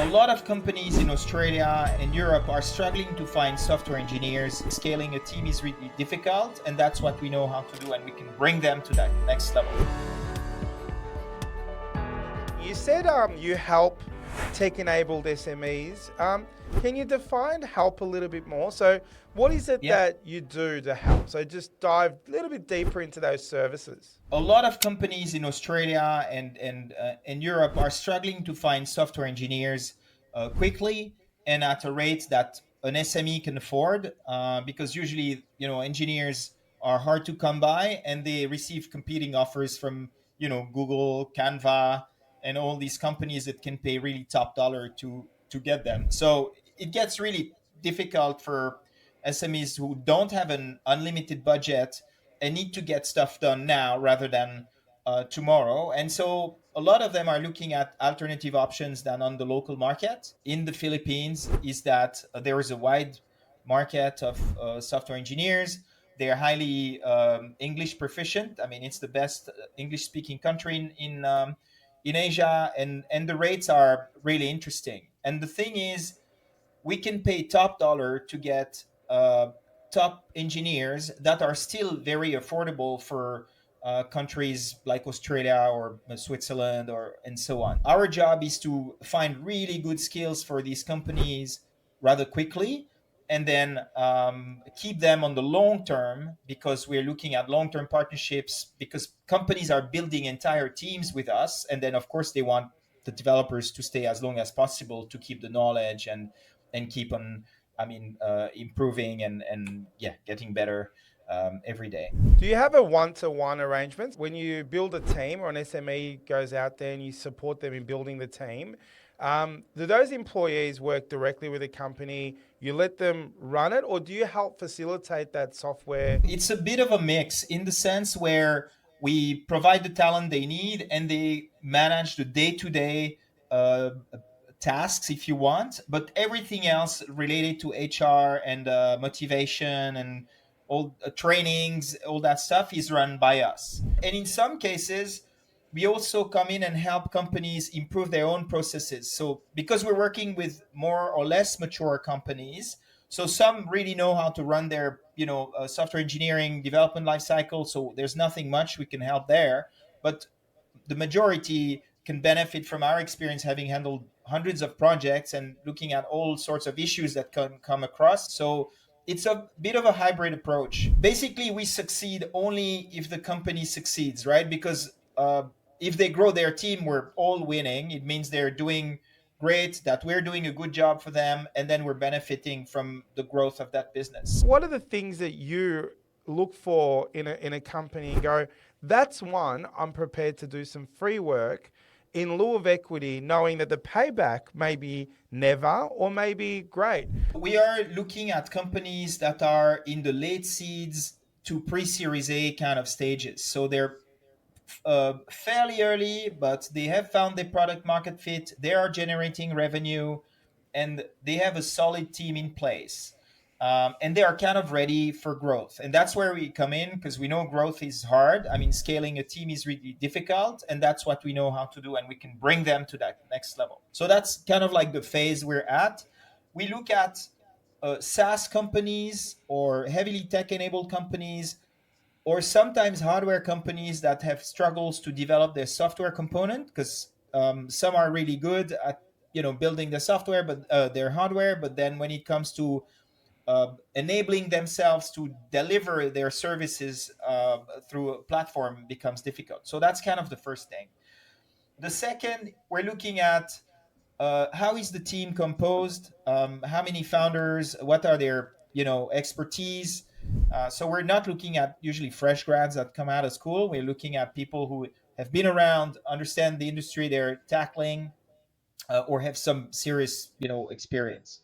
A lot of companies in Australia and Europe are struggling to find software engineers. Scaling a team is really difficult, and that's what we know how to do, and we can bring them to that next level. You said you help tech-enabled SMEs. Can you define help a little bit more? So what is it Yeah. that you do to help? So just dive a little bit deeper into those services. A lot of companies in Australia and Europe are struggling to find software engineers quickly and at a rate that an SME can afford, because usually engineers are hard to come by, and they receive competing offers from Google, Canva, and all these companies that can pay really top dollar to get them. So it gets really difficult for SMEs who don't have an unlimited budget and need to get stuff done now rather than tomorrow. And so a lot of them are looking at alternative options than on the local market. In the Philippines, is that there is a wide market of software engineers. They're highly English proficient. I mean, it's the best English speaking country in Asia, and the rates are really interesting. And the thing is, we can pay top dollar to get top engineers that are still very affordable for countries like Australia or Switzerland or and so on. Our job is to find really good skills for these companies rather quickly, and then keep them on the long term, because we're looking at long term partnerships, because companies are building entire teams with us, and then of course they want the developers to stay as long as possible to keep the knowledge and keep on, improving and yeah, getting better every day. Do you have a one-to-one arrangement when you build a team or an SME goes out there and you support them in building the team? Do those employees work directly with a company? You let them run it, or do you help facilitate that software? It's a bit of a mix in the sense where we provide the talent they need, and they manage the day-to-day tasks if you want, but everything else related to HR and motivation and all trainings, all that stuff is run by us. And in some cases, we also come in and help companies improve their own processes. So because we're working with more or less mature companies, so some really know how to run their software engineering development lifecycle, so there's nothing much we can help there. But the majority can benefit from our experience, having handled hundreds of projects and looking at all sorts of issues that can come across. So it's a bit of a hybrid approach. Basically, we succeed only if the company succeeds, right? Because if they grow their team, we're all winning. It means they're doing great, that we're doing a good job for them, and then we're benefiting from the growth of that business. What are the things that you look for in a company and go, that's one, I'm prepared to do some free work in lieu of equity, knowing that the payback may be never or maybe great? We are looking at companies that are in the late seeds to pre-series A kind of stages. So they're fairly early, but they have found their product market fit. They are generating revenue, and they have a solid team in place. And they are kind of ready for growth. And that's where we come in, because we know growth is hard. I mean, scaling a team is really difficult, and that's what we know how to do, and we can bring them to that next level. So that's kind of like the phase we're at. We look at SaaS companies or heavily tech enabled companies, or sometimes hardware companies that have struggles to develop their software component, because some are really good at building the software, but their hardware, but then when it comes to enabling themselves to deliver their services through a platform becomes difficult. So that's kind of the first thing. The second, we're looking at how is the team composed, how many founders, what are their expertise. So we're not looking at usually fresh grads that come out of school. We're looking at people who have been around, understand the industry they're tackling, or have some serious experience.